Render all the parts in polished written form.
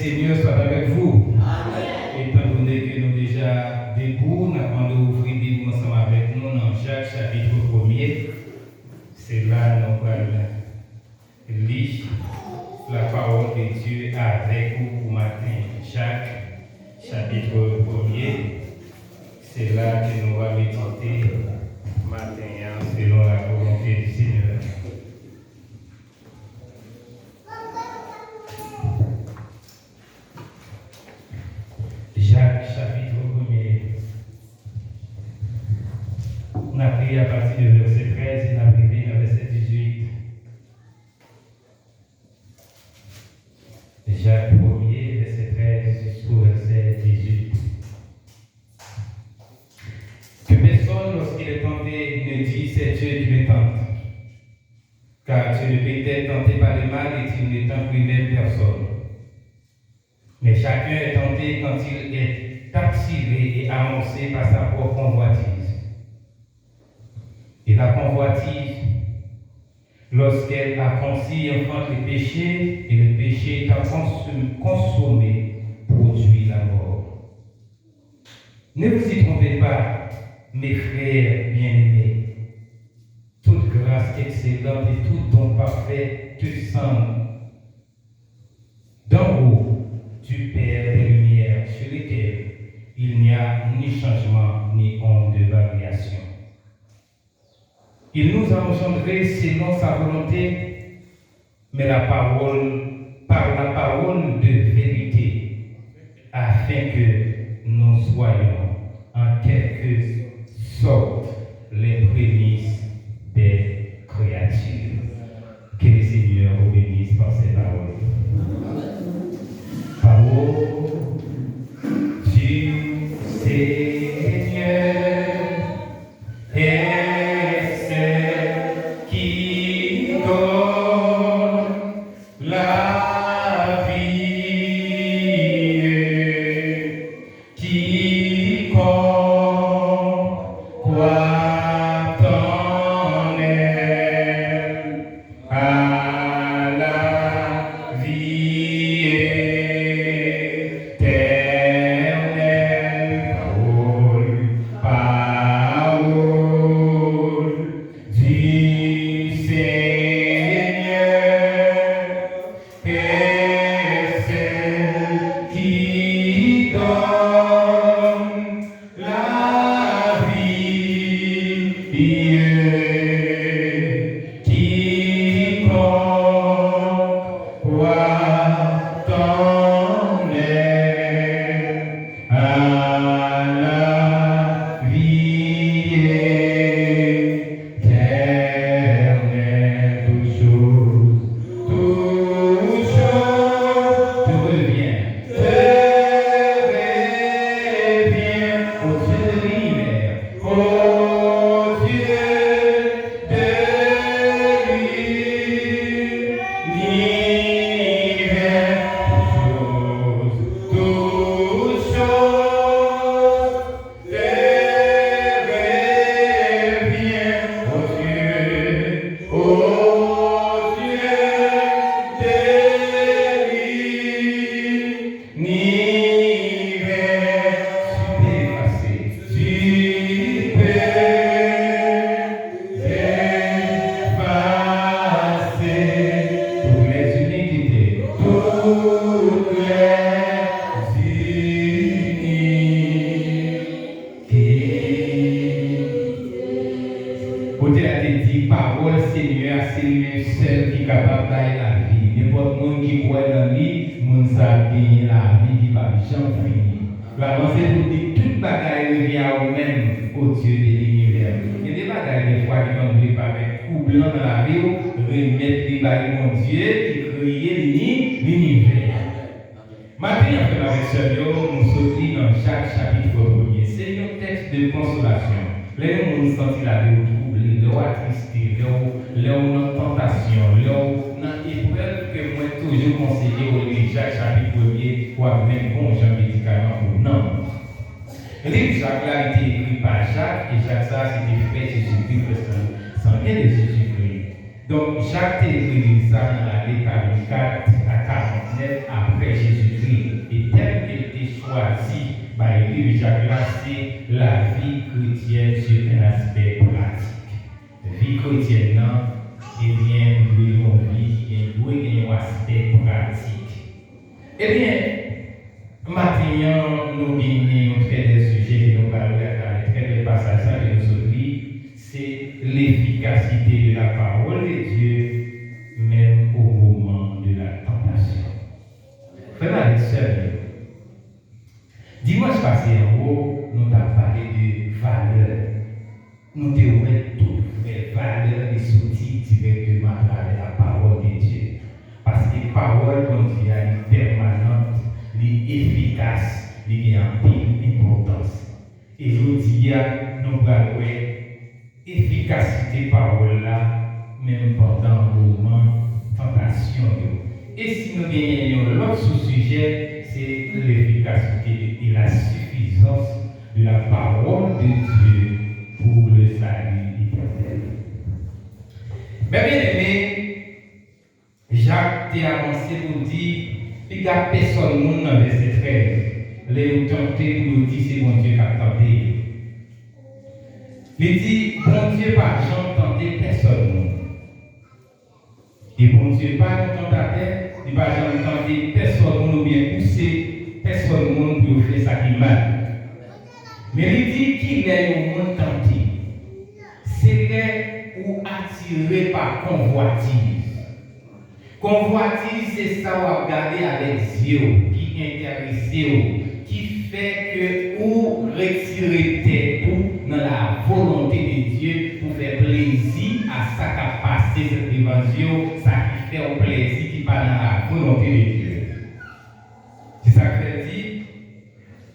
Seigneur soit avec vous. Amen. Étant donné que nous déjà debout, nous avons ouvert Bible ensemble avec nous dans Jacques chapitre 1er. C'est là nous allons lire la parole de Dieu avec vous pour matin. Jacques chapitre 1er. C'est là que nous allons méditer matin selon la volonté du Seigneur. Jacques chapitre 1er. On a pris à partir du verset 13 et on a arrivé au verset 18. Jacques 1er, verset 13 jusqu'au verset 18. Que personne, lorsqu'il est tenté, ne dit c'est Dieu qui me tente. Car Dieu ne peut être tenté par le mal et il ne tente lui-même personne. Mais chacun est tenté quand il est attiré et avancé par sa propre convoitise. Et la convoitise, lorsqu'elle a conçu, enfante le péché, et le péché étant consommé, produit la mort. Ne vous y trompez pas, mes frères bien-aimés. Toute grâce excellente et tout don parfait descend d'en haut du Père des Lumières, sur lesquelles il n'y a ni changement ni onde de variation. Il nous a engendrés selon sa volonté, mais par la parole de vérité, afin que nous soyons en quelque sorte les prémices des créatures. Que le Seigneur vous bénisse par ces paroles. Parole du Seigneur est celle qui donne la vie. Quiconque croit en elle a la vie éternelle. Parole du Seigneur est celle qui donne la vie. Quiconque croit en elle a la vie éternelle. Toute chose te revient, ô Dieu de l'univers, ô Dieu de l'univers. Toute chose te revient, ô Dieu de l'univers. Tu peux effacer toutes les iniquités, toutes les iniquités. Côté a dit, parole Seigneur, c'est lui seul qui est capable d'aller la vie. N'importe monde qui croit dans lui, monde ça gagne la vie qui va jamais finir. La pensée pour dire toute bagaille revient à vous-même, au Dieu de l'univers. Il y a des bagailles des fois qui vont nous avec coup blanc dans la vie, remettre les bagailles mon Dieu qui créait l'univers. Maintenant, après la lecture, nous sortis dans Jacques chapitre 1er. C'est un texte de consolation. Là où nous sentons la vie troublée, là où attristé, là où nous tentation, là où dans l'épreuve que moi toujours conseillé au Jacques chapitre 1er pour avoir un bon genre médicament pour non. Le livre Jacques là a été écrit par Jacques et Jacques ça c'était frère Jésus-Christ sans rien de Jésus-Christ. Donc Jacques a écrit ça dans l'année 44 à 49 après Jésus-Christ. choisi par l'Église Jacques là, c'est la vie chrétienne sur un aspect pratique. La vie chrétienne, eh bien, nous devons vivre qui un aspect pratique. Eh bien, maintenant, nous gagnons un très bel sujet que nous parlons avec un très bel passage que nous oublions, c'est l'efficacité de la parole de Dieu, même au moment de la tentation. Frère et sœur, dimanche passé en haut, nous avons parlé de valeurs. Nous devons toutes les valeurs et sorties directement à travers la parole de Dieu. Parce que la parole de Dieu est permanente, elle est efficace, elle a une importance. Et je dis, nous avons efficacité de la parole là, même pendant le moment de tentation. Et si nous gagnons l'autre sous-sujet, c'est l'efficacité et la suffisance de la parole de Dieu pour le salut éternel. Mais bien aimé, Jacques t'a avancé pour dire, il n'y a personne dans le verset 13. Les tentés pour nous dire c'est bon Dieu qui a tenté. Il dit, bon Dieu pas jamais tenté personne. Et bon Dieu pas un tentateur, il va jamais tenter personne ou bien pousser personne pour faire ça qui mal. Mais il dit qu'il est au monde tenté. C'est là où attiré par convoitise. Convoitise, c'est ça où regarder avec yeux, qui intéresse, qui fait que ou retirer tête dans la volonté de Dieu pour faire plaisir à ça qui a passé cette dimension, ça qui fait un plaisir qui part dans la volonté de Dieu. C'est ça que je dis.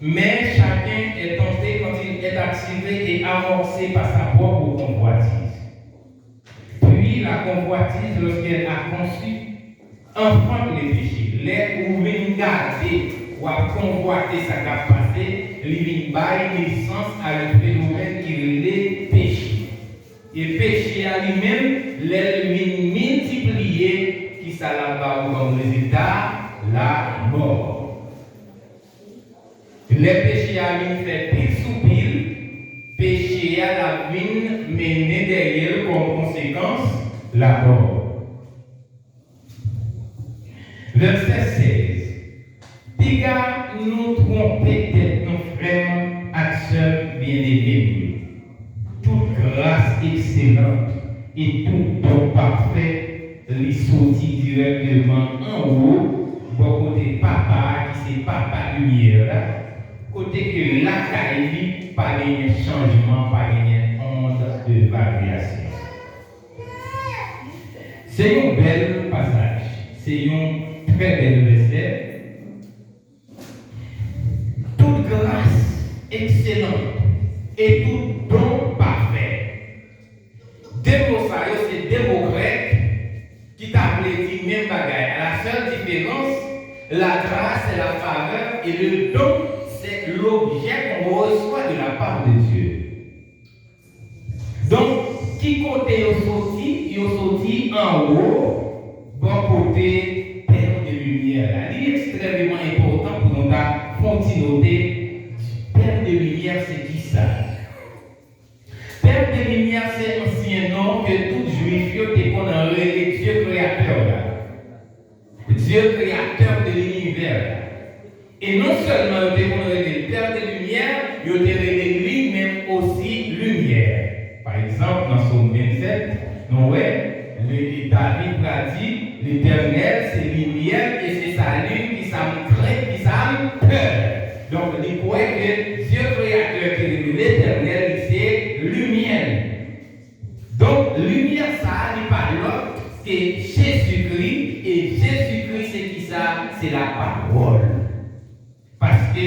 Mais chacun est tenté quand il est attiré et amorcé par sa propre convoitise. Puis la convoitise, lorsqu'elle a conçu, enfante les péchés. Les où vient garder ou à convoiter sa capacité, il vient bailler naissance à un phénomène qui est le péché. Et le péché à lui-même, il vient multiplier, qui ça là-bas comme résultat, la mort. Le péché à lui fait pile sous pile, péché à la vie mené derrière comme conséquence la mort. Verset 16. Piga nous tromper d'être nos frères acteurs bien-aimés. Toute grâce excellente et tout don parfait lui sortit directement en haut, bon côté papa qui c'est papa lumière. Côté que la caille, pas de changement, pas de onde de variation. C'est un bel passage, c'est un très bel verset. Toute grâce excellente et tout don parfait. Deux mots, c'est deux mots grecs qui t'appellent dit même bagaille. La seule différence, la grâce et la faveur et le don. C'est l'objet qu'on reçoit de la part de Dieu. Donc, qui côté il sorti en haut, bon côté Père de lumière. C'est extrêmement important pour nous continuer. Père de lumière, c'est qui ça? Père de lumière, c'est l'ancien nom que tout juif est qu'on a relé Dieu créateur. Dieu créateur de l'univers. Et non seulement il le Père de lumière, il a lui-même aussi lumière. Par exemple, dans Somme 27, nous voyons, David a dit, l'Éternel c'est lumière et c'est sa lune qui s'aime craint, qui s'aime peur. Donc, il croit que Dieu créateur qui est l'Éternel, c'est lumière. Donc, lumière, ça n'est pas l'autre que Jésus-Christ. Et Jésus-Christ, c'est qui ça? C'est la parole. Parce que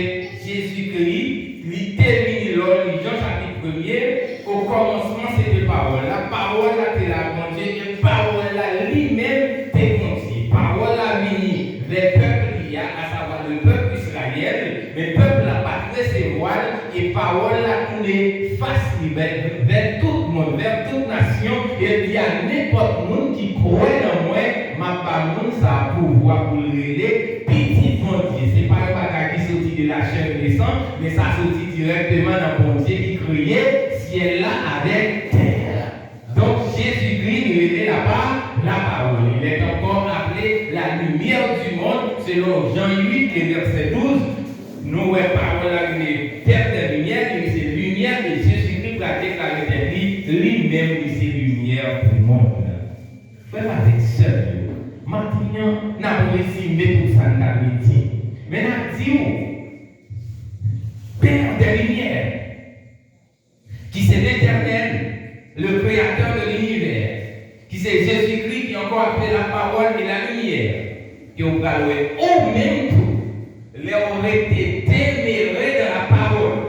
Jésus-Christ, il termine Jean chapitre 1er, au commencement c'était parole. La parole là, c'est la bonne Dieu, et parole là, lui-même, c'est conçu. Parole là, vini vers le peuple, à savoir le peuple Israël, mais le peuple là, pas très ses voiles, et parole là, tourner face vers tout le monde, vers toute nation, et il y a n'importe monde qui croit en moi, ma parole, ça a pouvoir pour le relais, petit bon Dieu, c'est pas un bagage qui sortit de la chair intéressant, mais ça sortit directement dans le bon Dieu qui criait ciel là avec terre. Donc Jésus-Christ nous était là-bas, la parole. Il est encore appelé la lumière du monde, selon Jean 8, verset 12. Nous, parole là, terre de lumière, c'est lumière, et Jésus-Christ a déclaré lui-même, c'est lumière pour le monde. Frère avec sœur, maintenant, nous avons réussi à mettre tout ça dans la métier. Mais nous avons dit, Père de lumière, qui c'est l'Éternel, le Créateur de l'univers, qui c'est Jésus-Christ qui est encore appelé la parole et la lumière, qui ont parlé au même tout, les ont été démérés dans la parole.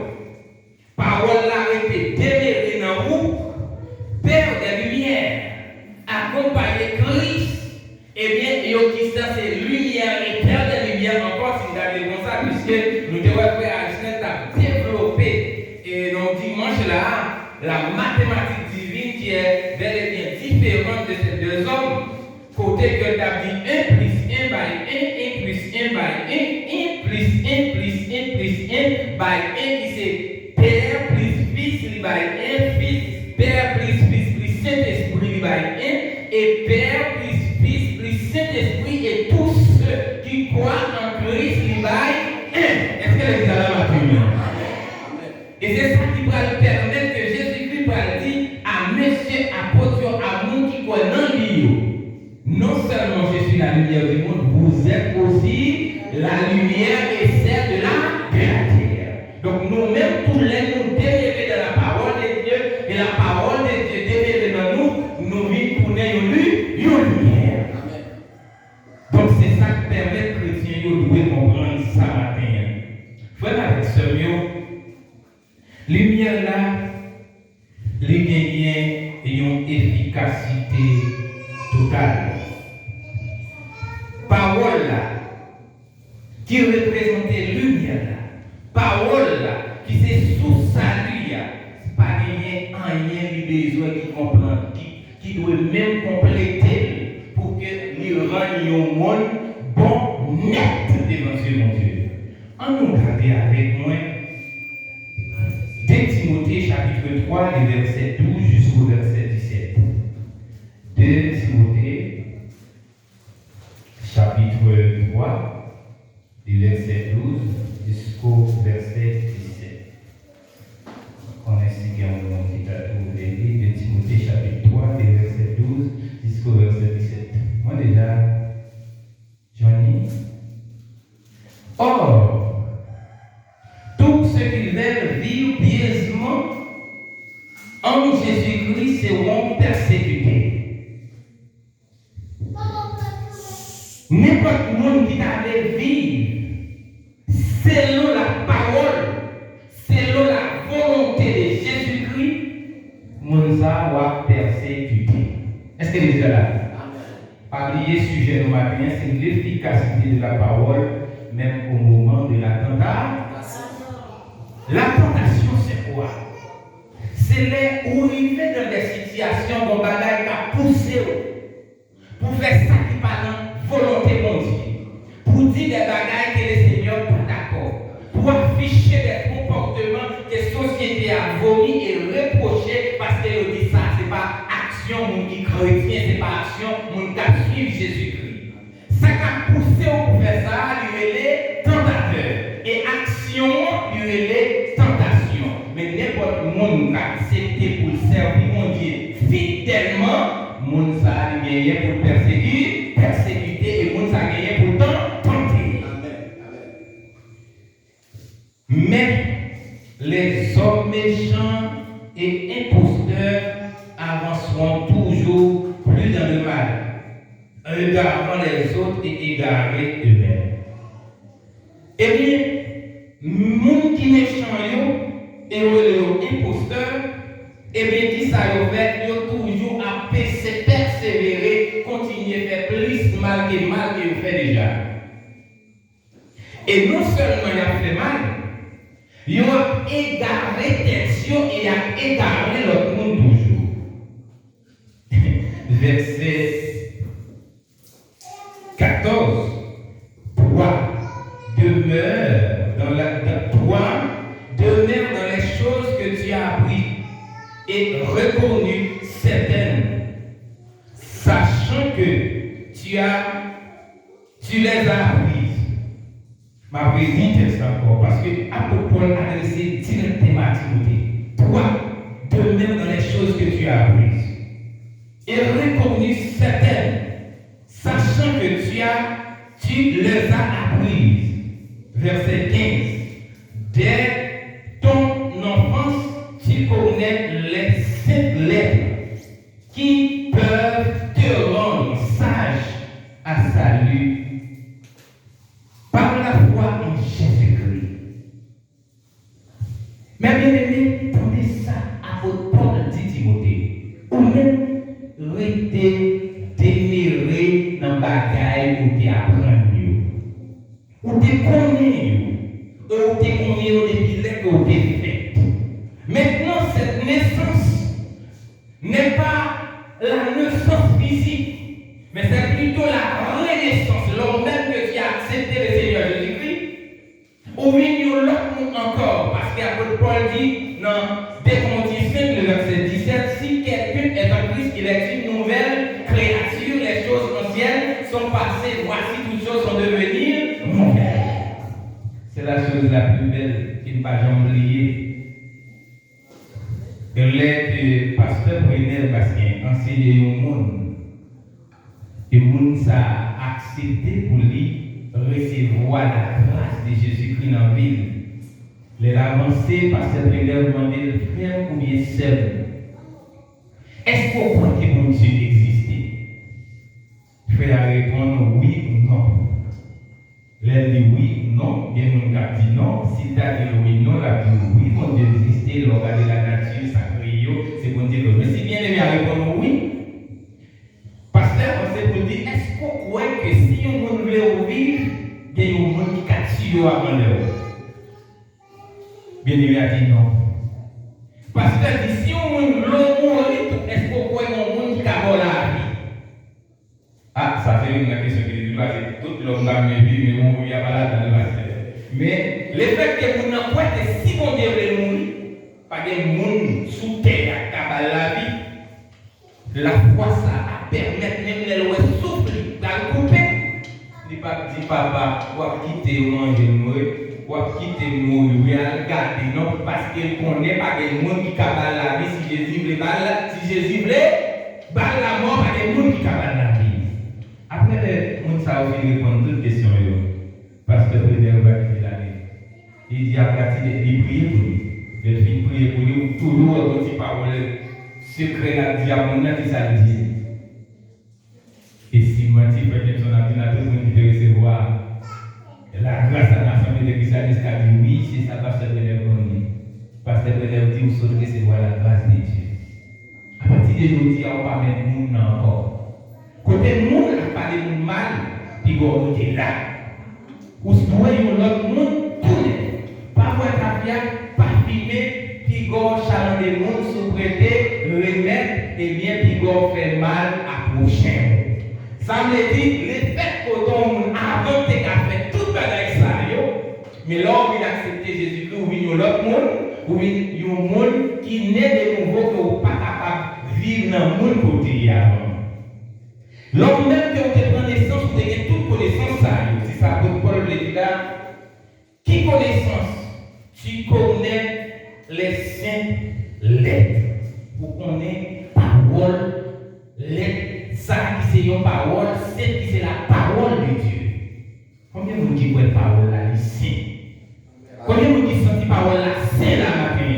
Parole a été démérée dans vous, Père de lumière, accompagné Christ, eh bien, il y a qui ça, c'est lumière et Père de lumière, encore si vous avez comme ça, puisque nous devons faire à développer, et donc dimanche là, la mathématique divine qui est bel et bien différente de ces deux hommes, côté que tu as dit 1 plus 1 by 1, 1 plus 1 by 1, 1 plus 1 plus 1 plus 1 by 1 qui c'est Père plus Fils by 1, Fils, Père plus Fils plus Saint-Esprit by 1, et Père plus Fils plus Saint-Esprit et tous ceux qui croient en Christ by 1. Est-ce que les gens ont entendu? Et c'est ça qui va le permettre que Jésus-Christ va dire à monsieur, apôtre, à nous qui croient dans lui. Non seulement je suis la lumière du monde, vous êtes aussi la lumière et celle de la terre. Donc nous-mêmes, tous les nous démêlés de la parole de Dieu, et la parole de Dieu démêlée dans nous, nous vivons pour une lumière. Donc c'est ça qui permet aux chrétiens de comprendre ça matin. Frère avec ce mieux. Lumière là, les gagnants ont une efficacité totale. Parole là, qui représentait lumière là, parole là, qui c'est sous salut là, c'est pas gagner rien de besoin qui comprend, qui doit même compléter pour que les rende le monde bon, net devant ce mon Dieu. En nous garder avec moi. 2 Timothée chapitre 3, les versets 12 jusqu'au verset 17. 2 Timothée chapitre 3, les versets 12 jusqu'au verset 17. On ainsi qu'un moment qui a trouvé 2 Timothée chapitre 3, les versets 12 jusqu'au verset 17. Moi déjà, Johnny. Or, tout ce qui veulent vivre pieusement en Jésus-Christ seront persécutés. N'importe qui qui t'avait vivre selon la parole, selon la volonté de Jésus-Christ, Monza va persécuter. Est-ce que vous êtes là? Pas oublier sujet de matin, c'est l'efficacité de la parole, même au moment de la tentation. La tentation, c'est quoi? C'est les où il fait dans des situations où on va pousser pour faire ça qui parle volonté mon Dieu, pour dire des bagailles que les seigneurs sont pas d'accord, pour afficher des comportements que la société a vomi et reproché parce qu'elle dit ça, c'est pas action mon qui chrétien, c'est pas action mon qui suit Jésus-Christ. Ça qui a poussé pour faire ça, lui est tentateur. Et action, lui est tentation. Mais n'importe monde qui a accepté pour servir mon Dieu fidèlement, mon ça a gagné pour persécuter et mon ça a gagné pour tenter. Mais les hommes méchants et imposteurs avanceront toujours plus dans le mal, égarant les autres et égarer eux-mêmes. Eh bien, moun qui méchant et les imposteurs, eh bien, qui ça y fait, ils toujours à persévérer, continuer à faire plus mal que vous faites déjà. Et non seulement il a fait mal, il a égaré tension et il a égaré l'autre monde toujours. Verset 14. 3. Demeure dans la 3 et reconnu certaines, sachant que tu les as apprises. Ma présidente encore, parce que l'apôtre Paul a adressé directement à Timothée. Toi, de même dans les choses que tu as apprises. Et reconnu certaines, sachant que tu les as apprises. Verset 15. Dès ton enfance, tu connais les 5 lettres qui peuvent te rendre sage à salut par la foi en Jésus-Christ. Mais bien aimé, prenez ça à votre Paul dit Timothée. Ou même rester démiré dans le bagaille où tu apprends. Ou tu connais, ou tu connais depuis que tu es fait. Maintenant, cette naissance n'est pas la naissance physique, mais c'est plutôt la renaissance. Lors même que tu as accepté le Seigneur Jésus-Christ, ou bien l'autre encore, parce qu'apôtre Paul dit dans 2 Corinthiens 5, le verset 17, si quelqu'un est en Christ, il est une nouvelle créature, les choses anciennes sont passées, voici toutes choses sont devenues nouvelles. C'est la chose la plus belle qu'il ne va jamais oublier. Le pasteur Brenner Bastien enseigne au monde. Et le monde a accepté pour lui recevoir la grâce de Jésus-Christ dans la ville. Les avancées, pasteur Brenner demandait le frère ou bien seul. Est-ce qu'on croit que mon Dieu existait? Je vais répondre oui ou non. L'elle dit oui, non, bien mon gars dit non. Si tu as dit oui, non, la dit oui, mon Dieu existait, le regard de la nature, sacrée, c'est bon Dieu. Mais si bien aimé à répondre oui, pasteur, on s'est pour dire, est-ce qu'on croit que si on veut vivre, il y a un monde qui a tué avant l'heure? Bien aimé a dit non. Pasteur dit, si on veut mourir, est-ce qu'on croit qu'il y a un monde qui a volé la vie? Ah, ça fait une question qui dit, c'est tout l'homme dans mes vies, mais on ne va pas là dans le passé. Mais le fait que vous n'en croyez que si on devait mourir, pas de monde sous terre à la vie, la foi ça a permis même les lois souffler, dans le coupé. Il pas dit papa, ou à quitter manger mourir, ou à quitter mourir, regarder non, parce qu'il connaît pas de monde qui cabale la vie, si Jésus voulait balle la mort, pas de monde qui cabale la vie. Après, on s'est répondre toutes les questions. Parce que le Président va quitter l'année. Il dit à partir de lui prier pour lui. Il dit prier pour lui, toujours quand il parle secret à diamant, qui ça dit. Et si moi, tu fais son ordinateur pour nous recevoir la grâce à l'Assemblée de Christianistes, qui a dit oui, c'est ça, Pasteur Brenner Parce que Brenner dit, vous saurez recevoir la grâce de Dieu. À partir de aujourd'hui, on va pas mettre nous encore. Côté monde, on a parlé de mal, puis on est là. Ou si vous voyez l'autre monde, tourner. Pas voir caviar, pas filmer, puis on challenge les monde, sous-prêter, remettre, et bien, puis on fait mal à prochain. Ça me dit, les faits qu'on a avant de faire tout le bagage ça, mais là, on vient accepter Jésus-Christ, ou vient l'autre monde, ou vient un monde qui n'est de nouveau que vous n'êtes pas capable de vivre dans le monde côté avant. L'homme même que vous avez naissance, vous avez toute connaissance, c'est ça que Paul le dit là. Qui connaissance? Tu connais les 5 lettres. Vous connaissez parole, lettres, ça qui c'est une parole, c'est qui c'est la parole de Dieu. Combien de vous qui voient parole là ici? Combien de vous qui sentent parole là, c'est la matin?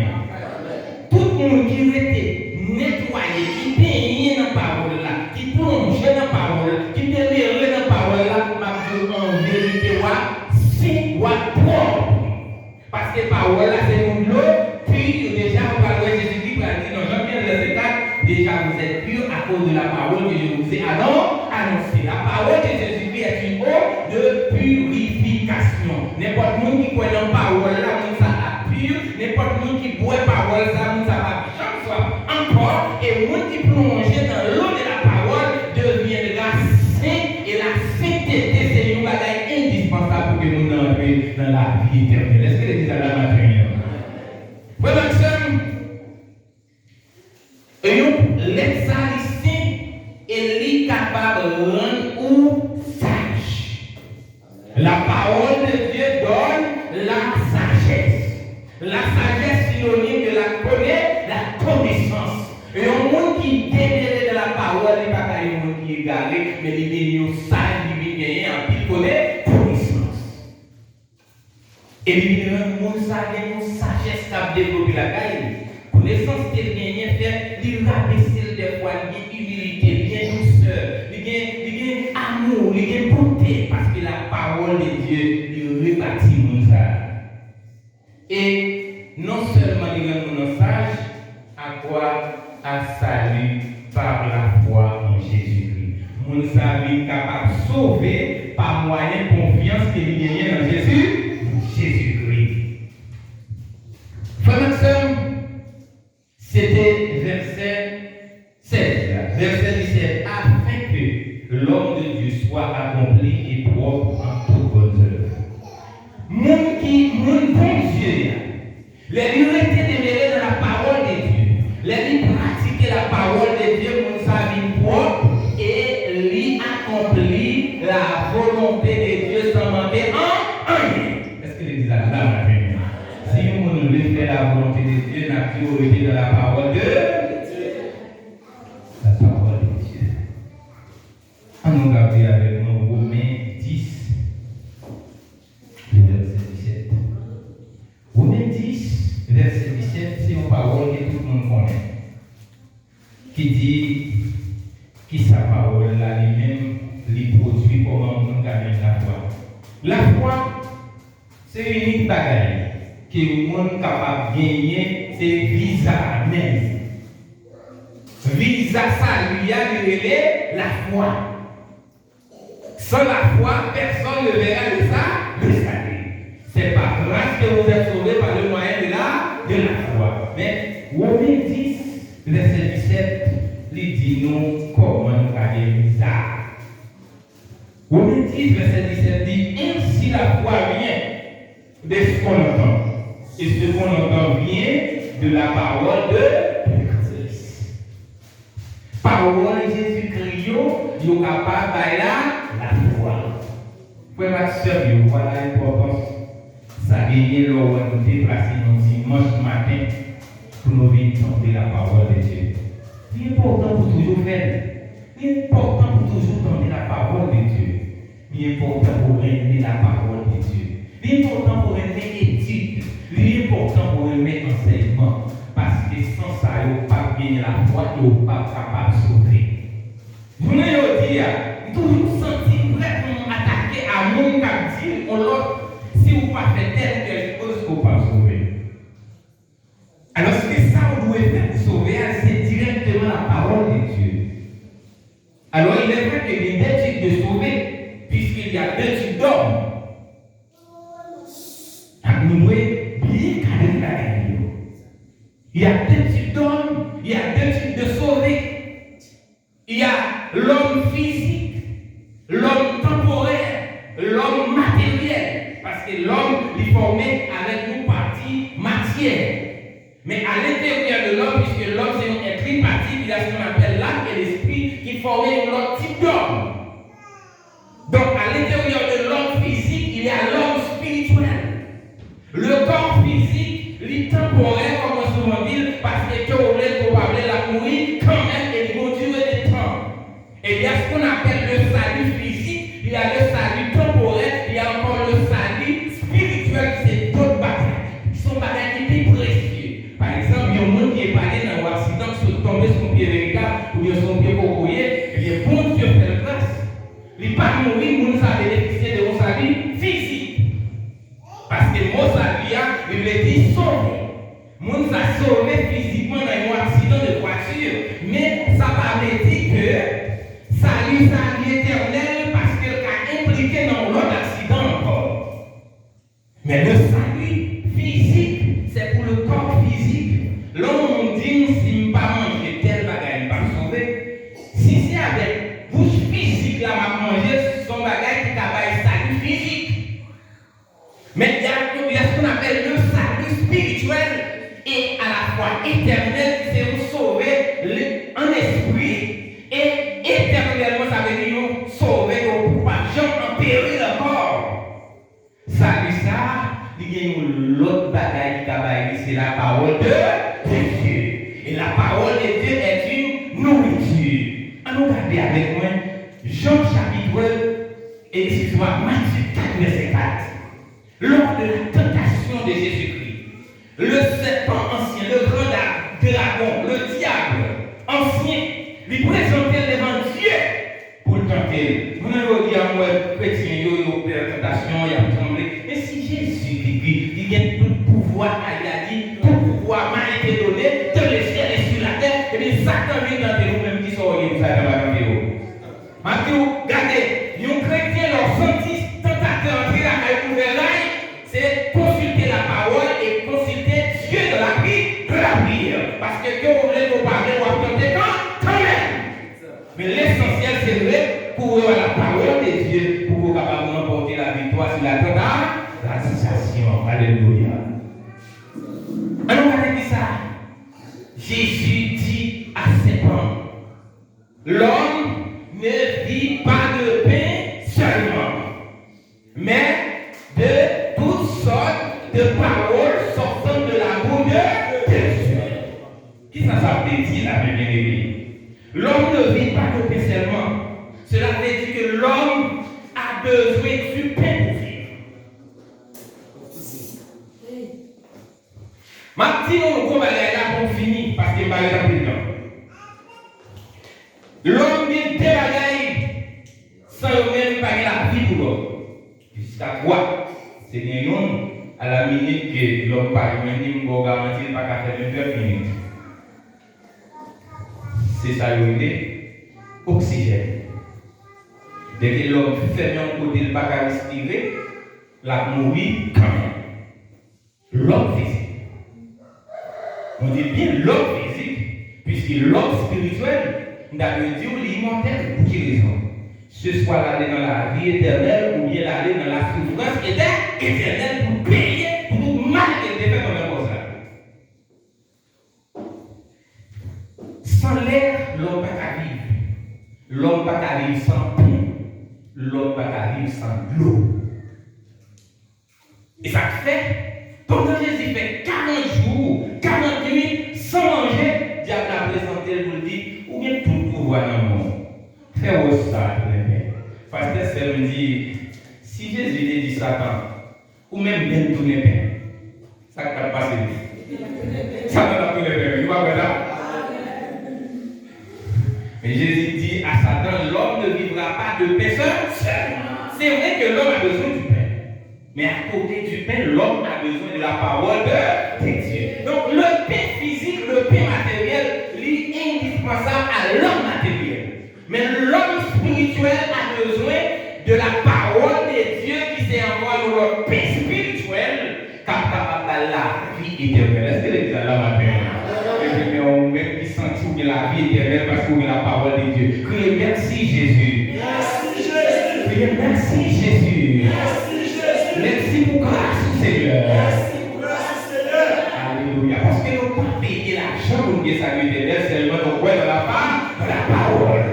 Tout le monde qui était nettoyé, qui peignait dans la parole là, qui plongeait dans la parole là, qui délirait dans la parole là, m'a dit en vérité, c'est propre. Parce que la parole là, c'est mon lot, puis déjà, on va voir Jésus-Christ pour dire dans Jean 15, verset 4, déjà vous êtes purs à cause de la parole que je vous ai annoncée. La parole de Jésus-Christ est une eau de purification. N'importe qui qui croit dans la parole là, on ça a pur, n'importe qui boit la parole ça, on ça va chaque fois encore, et monde qui plonge dans l'eau de la parole deviendra saint, et la sainteté c'est une bagaille indispensable pour que nous entrions dans la vie éternelle. Est-ce que les gens dans la matin? Oui, Maxime, l'être saint et lui capable de rendre ou sage. La parole de Dieu donne la sagesse. La sagesse synonyme de la connaissance. Et un monde qui est démêlé de la parole, il n'y a pas un monde qui est égaré, mais il est sage, il est en pile connaissance. Et il y a un monde sage, une sagesse qui a développé la caille. Connaissance qu'il gagne, faire, il rabaisser des fois, il y a humilité, il y a douceur, il y a amour, il y a bonté, parce que la parole de Dieu, il rebâtit le monde sage. Et non seulement il y a un monde sage, à quoi à salut par la foi en Jésus-Christ. Mon salut capable de sauver par moyen de confiance qu'il y a dans Jésus-Christ. Frères et sœurs, c'était verset 16, verset 17, afin que l'homme de Dieu soit accompli et propre en toute bonne œuvre. Mon bon Dieu, les vérités démêlées de la parole de Dieu, les pratiquer la parole de Dieu, mon salut propre, et lui accomplir la volonté de Dieu sans manquer en rien. Est-ce que l'église a là? Si on veut faire la volonté de Dieu, la priorité de la parole de Dieu. La parole de Dieu. On nous regarde avec nous Romains 10, le verset 17. Romains 10, verset 17, c'est une parole que tout le monde connaît. Qui dit, qui sa parole là lui-même, lui produit comment on gagne la foi. La foi, c'est une unique bagaille. Que le monde capable de gagner, c'est visa même. Visa, ça lui a révélé la foi. Sans la foi, personne ne verra de ça le salut. C'est par grâce que vous êtes sauvés par le moyen de la foi. Mais Romains 10, verset 17, il dit nous comment nous gagnons visa. Romains 10, verset 17 dit ainsi la foi vient de ce qu'on entend. Et ce qu'on entend vient de la parole de Christ. Parole de Jésus-Christ, il est capable de la foi. Frère ma soeur, voilà l'importance. Ça gagne l'eau à nous déplacer nos dimanche matin pour nous venir tenter la parole de Dieu. Il est important pour toujours faire. Il est important pour toujours tenter la parole de Dieu. Il est important pour aimer la parole de Dieu. Il est important pour aimer l'étude. Il est important pour aimer l'enseignement. Parce que sans ça, il n'y a pas gagner la foi, il n'y a pas capable de sauver. Vous n'avez dit, toujours sentir prêt pour attaquer à mon quartier ou l'autre, si vous ne faites pas quelque chose, vous ne pouvez pas sauver. Alors, ce que ça, vous devez faire pour sauver, c'est directement la parole de Dieu. Alors, il est vrai qu'il y a deux types de sauver, puisqu'il y a deux types d'hommes. Nous devons bien cadrer la vie. Il y a deux types d'hommes, il y a deux types de sauvés. Il y a l'homme physique, l'homme temporaire, l'homme matériel. Parce que l'homme est formé avec une partie matière. Mais à l'intérieur de l'homme, puisque l'homme c'est un tripartite, il y a ce qu'on appelle l'âme et l'esprit qui forment un autre type d'homme. Donc à l'intérieur de l'homme physique, il y a l'homme spirituel. Le corps physique, il temporaire, comme on souvent dit, parce que vous voulez probablement la mourir quand même et il va durer des temps. Et il y a ce qu'on appelle le salut physique, il y a le salut temporaire, il y a encore le salut spirituel, c'est d'autres bagages. Qui sont bagages qui sont précieux. Par exemple, il y a un monde qui est parlé dans un accident, qui sont tombés sur son pied véritable, ou bien son pied cocoyé, et bien bon Dieu fait grâce. Il n'est pas mourir, il nous a bénéficié de mon salut physique. Parce que mon salut, il est dit sauvé. Mon nous a sauvé physiquement dans un accident de voiture. Mais ça va me dire que salut éternel parce qu'elle a impliqué dans l'autre accident encore. Mais le salut physique, c'est pour le corps physique. L'homme dit si je ne pas manger tel bagage, il va me sauver. Si c'est avec bouche physique, là, m'a manger son bagage qui travaille salut physique. Mais il y a ce qu'on appelle le salut spirituel et à la fois éternel, c'est vous sauver en esprit. il y a une autre bagaille qui a c'est la parole de Dieu. Et la parole de Dieu est une nourriture. On regarde avec moi Jean chapitre, excuse-moi, Matthieu 4, verset 4. Lors de la tentation de Jésus-Christ, le serpent ancien, le grand dragon, le diable ancien, lui présentait devant Dieu pour le tenter. Vous n'avez pas dit à moi, chrétien, il y a eu tentation, il y a tremblé. Mais si Jésus dit, il y a tout pouvoir, il a dit, tout pouvoir m'a été donné dans le ciel et sur la terre, et bien Satan vient dans nous-mêmes qui sont au Satan va dans vous. Mathieu, regardez, les chrétiens leur senti tentateur entrer à la nouvelle c'est consulter la parole et consulter Dieu de la prière. Parce que vous voulez vous parler ou attendre quand même. Mais l'essentiel, c'est vrai pour la parole de Dieu, pour vous capable d'emporter la victoire sur la tentation. Alléluia. Alors, on va dire ça. Jésus dit à ses parents, l'homme ne vit pas de pain seulement, mais de toutes sortes de paroles sortant de la bouche de Dieu. Qui ça veut dire la même bien-aimée? L'homme ne vit pas de pain seulement. Cela veut dire que l'homme a besoin du pain pour vivre. Maintenant, on va aller là pour finir parce qu'il va aller dans le temps. L'homme vient de bagailles sans même pas la vie pour l'homme. Jusqu'à quoi? C'est bien à la minute que l'homme parle, il ne garantit pas qu'à faire une 20 minutes. C'est ça l'oxygène. Dès que l'homme fait un côté, il ne va pas respirer, la mourir quand même. L'homme physique. On dit bien l'homme physique, puisque l'homme spirituel, on a dit l'immortel pour quelle raison? Ce soit l'aller dans la vie éternelle ou bien l'aller dans la souffrance éternelle pour payer pour mal qu'il ait fait comme un ça. Sans l'air, l'homme ne peut pas vivre. L'homme ne peut pas vivre sans pain. L'homme ne peut pas vivre sans l'eau. Et ça fait, pendant Jésus fait 40 jours, 40 nuits sans manger, Diable a présenté pour lui dire, ou bien tout pouvoir dans le monde. Très haut ça, Pasteur Sel me dit, si Jésus dit Satan, ou même bien tous les pains, ça ne va pas passer. Ça ne va pas tous les pains, il va là. Mais Jésus dit à Satan, l'homme ne vivra pas de pain seul. C'est vrai que l'homme a besoin du pain. Mais à côté du pain, l'homme a besoin de la parole de Dieu. Donc le pain physique, le pain matériel, lui est indispensable à l'homme matériel. Mais l'homme spirituel a besoin de la parole de Dieu qui s'est envoyé dans le pain spirituel capable de la vie éternelle. Est-ce que les gens là m'appellent? Mais on même qui sentit que la vie éternelle parce qu'on a la parole de Dieu. Criez merci Jésus. Merci Jésus. Criez merci Jésus. Merci Jésus. Merci pour grâce Seigneur. Merci pour grâce Seigneur. Alléluia. Parce que nous ne pouvons pas payer l'argent pour que ça lui éternelle seulement nous croyons dans la parole.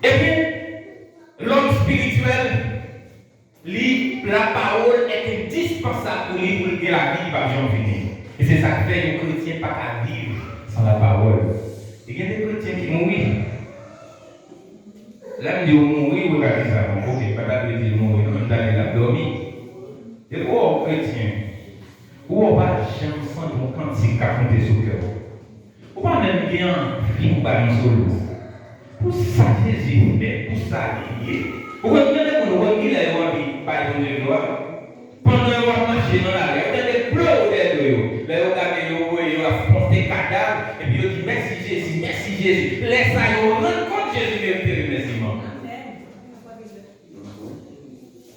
Et puis, l'homme spirituel, la parole est indispensable pour lui pour que la vie va bien venir. Et c'est ça qui fait que les chrétiens ne peuvent pas vivre sans la parole. Il y a des chrétiens qui mourent. Là, on dit mourir, vous regardez ça. Ok, pas d'aller dire mourir, on d'aller la dormir. Et où chrétien, où on va jamais sans ton cantique à compter sur le cœur. On va même bien vivre par un solo. Pour ça, Jésus, mais pour ça, il est. Vous regardez qu'on voit qu'il a eu par exemple de gloire. Pendant qu'on marche dans la rue, il y a des pleurs autour de eux. Là, il a porté cadavre et puis il dit merci Jésus, merci Jésus. Laisse ça, il rend compte Jésus même fait le merci.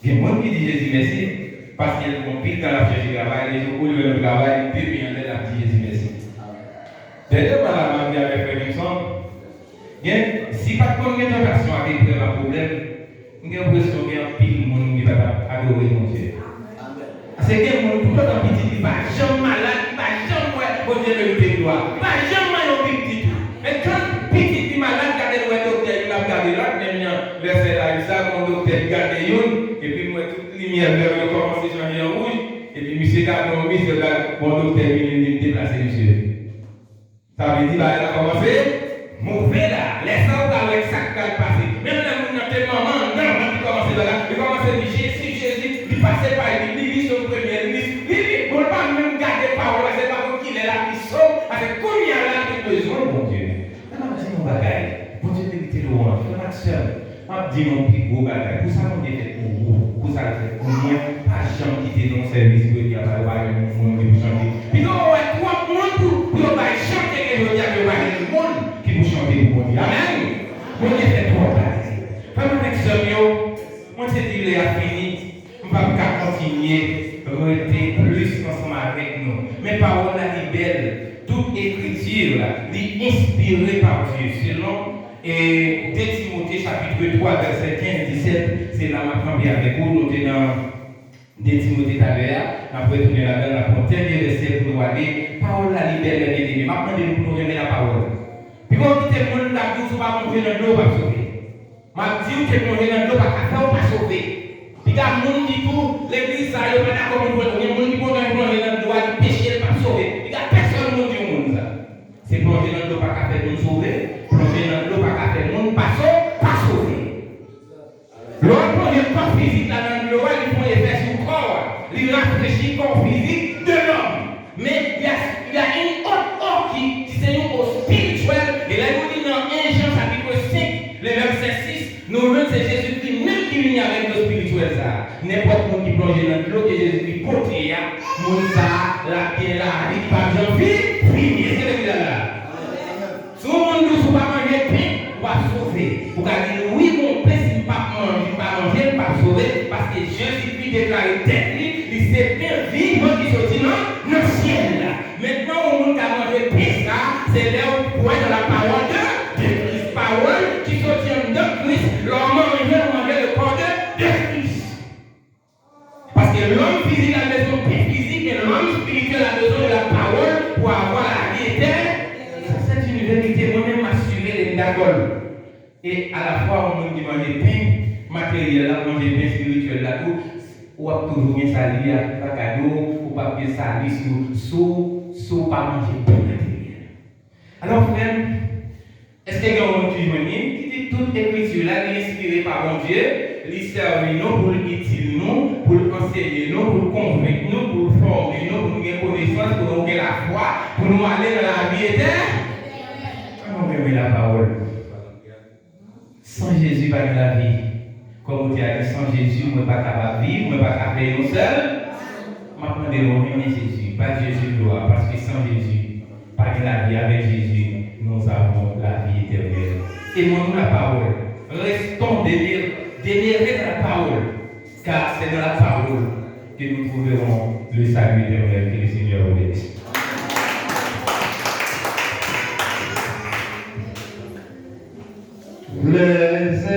Il y a des gens qui disent Jésus merci parce qu'ils ont pris dans la fiche de travail, les gens qui ont le travail, puis ils ont dit Jésus merci. D'ailleurs, madame, je avec Félixon. Si pas de tentation avec un problème, j'ai l'impression qu'il y a un pile de monde qui va adorer mon Dieu. C'est que mon tout le temps petit qui va jamais malade, qui va jamais bon Dieu mériter gloire. Pas jamais un petit tout. Mais quand petit qui malade, regardez le docteur, il a regardé l'autre, même verset là, il ça, mon docteur, regardez une, et puis moi toute lumière a commencé à changer en rouge, et puis monsieur Gardon, monsieur mon docteur vient de déplacer monsieur. Ça veut dire, bah, il a commencé, mauvais là, laissez-vous avec ça qui va passer. Même là, vous n'avez maman, non, il commence là, il commence à dire Jésus, il passe par l'église, son premier ministre, il ne peut pas même garder parole, c'est pas pour qu'il est là, il sauve, avec combien là de besoin, mon Dieu. On a dit mon bagage, mon Dieu, il était loin, je suis seul. On dit mon plus gros bagage, pour ça, on est fait pour vous, pour ça, fait pour moi, pas jamais quitter dans le service, pour dire, bah, ouais, mon Dieu, chanter. Puis non, ouais, trois mois pour chanter, que je dis, que le monde qui vous chanter pour mon Dieu. Amen. Mon Dieu fait trois bagages. Comme avec ce mio, moi, c'est dit, il a fini, on va pas continuer, rester plus ensemble avec nous. Mais parole là, est belle. Toute écriture là, est inspirée par Dieu. Selon et 2 Timothée chapitre 3, verset 15-17, c'est là maintenant bien avec vous. Nous sommes dans 2 Timothée tout à l'heure. Après, tourner là-dedans, la dernier verset pour nous aller. Parole là, libère les bien-aimés. Maintenant, nous nous remettre la parole. Puis quand vous dites que le monde là, vous ne pouvez pas manger dans l'eau, pas sauver. Je dis que manger dans l'eau, pas sauver. Puis quand le monde dit tout, l'église, ça, il n'y a pas d'accord avec le monde qui peut manger dans l'eau, il péché, pas sauver. Puis personne ne dit au monde ça. C'est plonger dans l'eau, pas faire nous sauver. Plonger dans l'eau, pas faire nous pas sauver. L'autre plonge le corps physique là dans l'eau, il prend effet sur le corps. Il rafraîchit le corps physique de l'homme. Mais il y a une autre eau qui c'est une eau spirituelle. Et là, nous dit dans 1 Jean chapitre 5, le verset 6, nous voulons c'est Jésus-Christ même qui vient avec le spirituel ça. N'importe qui plonge dans l'eau que Jésus-Christ porte, mon ça, la pierre là, il pas bien vite, puis c'est le là. Si on ne peut pas manger pain, on va sauver. Vous allez dire oui, mon pain, si pas manger, pas sauver, parce que Jésus-Christ déclare tête, il s'est bien vivre qui sortit dans le ciel. Maintenant, on va manger pain, ça, c'est là où on voit dans la parole de Christ. Parole qui sortit de Christ, l'homme manger le corps de Christ. Parce que l'homme physique a besoin de pain physique, et l'homme spirituel a besoin de la parole pour avoir la vie éternelle. C'est une vérité, moi-même assuré les d'accord. Et à la fois, on me demande des pains matériels, là, manger des pains spirituels, là, tout, ou toujours bien sali, pas cadeau, ou pas bien sali, sous pas manger pain matériel. Alors, frère, est-ce qu'il y a un monde qui dit toute écriture là, est inspirée par mon Dieu, il sert nous pour l'utile nous, pour enseigner nous, pour convaincre nous, pour former nous, pour nous gagner connaissance, pour nous gagner la foi, pour nous aller dans la vie éternelle. Comment aimer la parole? Sans Jésus, pas de la vie. Comme vous avez dit, sans Jésus, je ne suis pas capable de vivre, je ne suis pas capable de vivre seul. Maintenant, de aimer Jésus, pas Jésus gloire, parce que sans Jésus, pas de la vie avec Jésus, nous avons la vie éternelle. Aimons-nous la parole. Restons délivrés de la parole, car c'est dans la parole que nous trouverons le salut éternel que le Seigneur vous bénisse.